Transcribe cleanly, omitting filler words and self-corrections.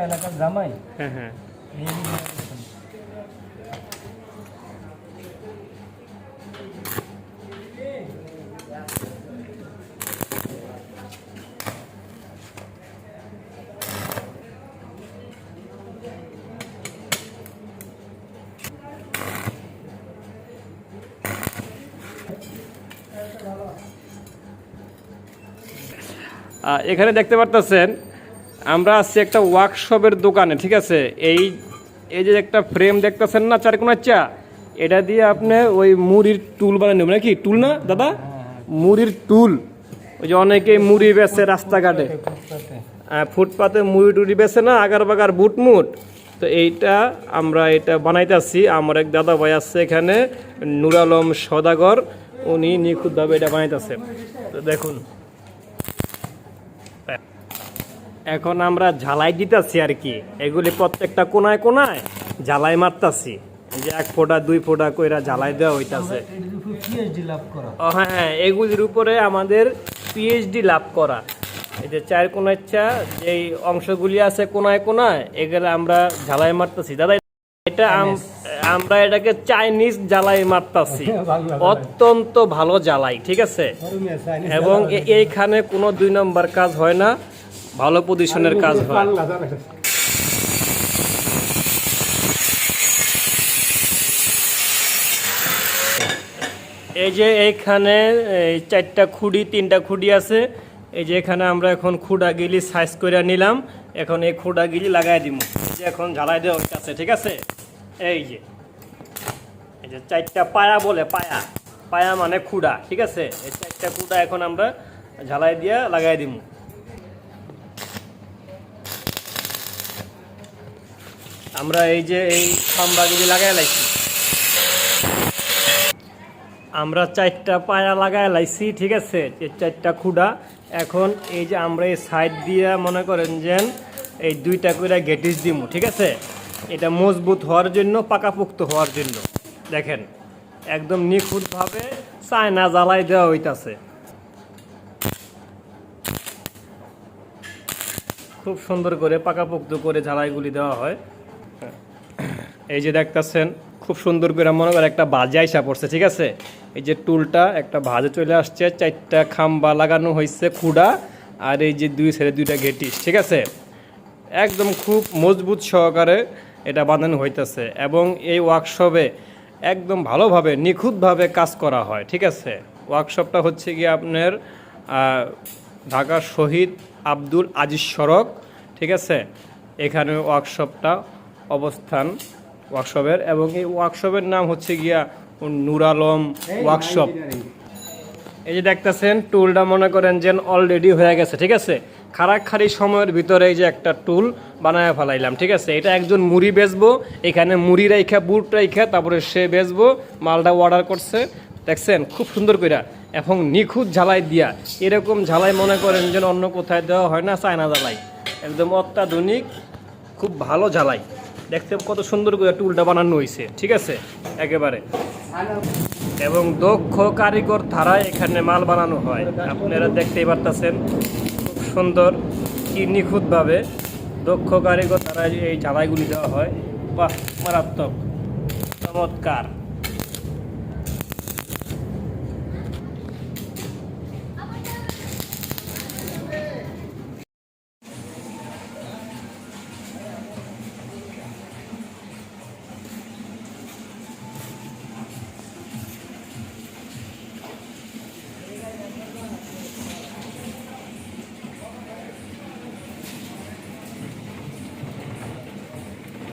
এলাকার জামাই। হ্যাঁ হ্যাঁ। এখানে দেখতে পারতেছেন আমরা আছি একটা ওয়ার্কশপের দোকানে, ঠিক আছে। এই যে একটা ফ্রেম দেখতেছেন না চারকোনাচ্চা, এটা দিয়ে আপনি ওই মুড়ির টুল বানিয়ে নেবেন নাকি? টুল না দাদা, মুড়ির টুল। ওই যে অনেকে মুড়ি বেচে রাস্তাঘাটে, ফুটপাতে মুড়ি টুড়ি বেচে না, আগার বাগার বুট মুট। তো এইটা আমরা এটা বানাইতেছি। আমার এক দাদা ভাই আছে এখানে, নুর আলম সদাগর, উনি নিখুঁতভাবে এটা বানাইতেছে। তো দেখুন এখন আমরা ঝালাই দিতেছি আর কি, এগুলি প্রত্যেকটা কোনায় কোনায় ঝালাই মারতাছি। যে 1 ফোঁটা 2 ফোঁটা কইরা ঝালাই দেওয়া হইতাছে। হ্যাঁ হ্যাঁ, এগুলির উপরে আমাদের পিএইচডি লাভ করা। এই যে 4 কোনাচ্চা যেই অংশগুলি আছে কোনায় কোনায়, এগুলো আমরা ঝালাই মারতাছি। দাদা এটা আমরা এটাকে চাইনিজ জ্বালাই মারতাছি, অত্যন্ত ভালো জ্বালাই, ঠিক আছে। এবং এইখানে কোনো 2 নম্বর কাজ হয় না, ভালো পজিশনের কাজ হয়। এই যে এইখানে 4টা খুঁড়ি 3টা খুঁড়ি আছে। এই যে এখানে আমরা এখন খুঁড়াগিলি সাইজ করে নিলাম, এখন এই খুঁড়াগিলি লাগাই দিব। যে এখন ঝালাই দেওয়া হচ্ছে, ঠিক আছে। এই যে 4টা পায়া বলে, পায়া পায়া মানে খুঁড়া, ঠিক আছে। এই 4টা খুঁড়া এখন আমরা ঝালাই দিয়ে লাগাই দিব। আমরা এই যে এই খাম্বাগুলি লাগাই লাইছি, আমরা 4টা পায়া লাগাই লাইছি, ঠিক আছে। এই 4টা খুঁড়া এখন এই যে আমরা এই সাইড দিয়ে মনে করেন যে এই 2টা করে গেটিস দিব, ঠিক আছে। এটা মজবুত হওয়ার জন্য, পাকাপোক্ত হওয়ার জন্য। দেখেন একদম নিখুঁতভাবে চায়না জ্বালাই দেওয়া হইতাছে, খুব সুন্দর করে পাকাপোক্ত করে ঝালাইগুলি দেওয়া হয়। এই যে দেখতেছেন খুব সুন্দর করে মনে করেন একটা বাজে আইসা পড়ছে, ঠিক আছে। এই যে টুলটা একটা ভাজে চলে আসছে, 4টা খাম্বা লাগানো হয়েছে খুঁড়া, আর এই যে 2 সাইডে 2টা গেটিস, ঠিক আছে। একদম খুব মজবুত সহকারে এটা বানানো হইতেছে। এবং এই ওয়ার্কশপে একদম ভালোভাবে নিখুঁতভাবে কাজ করা হয়, ঠিক আছে। ওয়ার্কশপটা হচ্ছে গিয়ে আপনার ঢাকা শহীদ আব্দুল আজিজ সড়ক, ঠিক আছে। এখানে ওয়ার্কশপটা অবস্থান ওয়ার্কশপের, এবং এই ওয়ার্কশপের নাম হচ্ছে গিয়া নুর আলম ওয়ার্কশপ। এই যে দেখতেছেন টুলটা মনে করেন যে অলরেডি হয়ে গেছে, ঠিক আছে। খাড়াখাড়ি সময়ের ভিতরে এই যে একটা টুল বানায় ফেলাইলাম, ঠিক আছে। এটা একজন মুড়ি বেচবো, এখানে মুড়ি রাইখা বুট রাইখা তারপরে সে বেচবো, মালটা অর্ডার করছে, দেখছেন খুব সুন্দর কইরা এবং নিখুঁত ঝালাই দিয়া। এরকম ঝালাই মনে করেন যেন অন্য কোথায় দেওয়া হয় না, চায়না ঝালাই, একদম অত্যাধুনিক খুব ভালো ঝালাই। দেখতে কত সুন্দর করে টুলটা বানানো হয়েছে, ঠিক আছে একেবারে। এবং দক্ষ কারিগর ধারায় এখানে মাল বানানো হয়, আপনারা দেখতেই পারতেছেন খুব সুন্দর কি নিখুঁতভাবে দক্ষ কারিগর ধারায় এই ঝালাইগুলি দেওয়া হয়। বাহ, মারাত্মক, চমৎকার।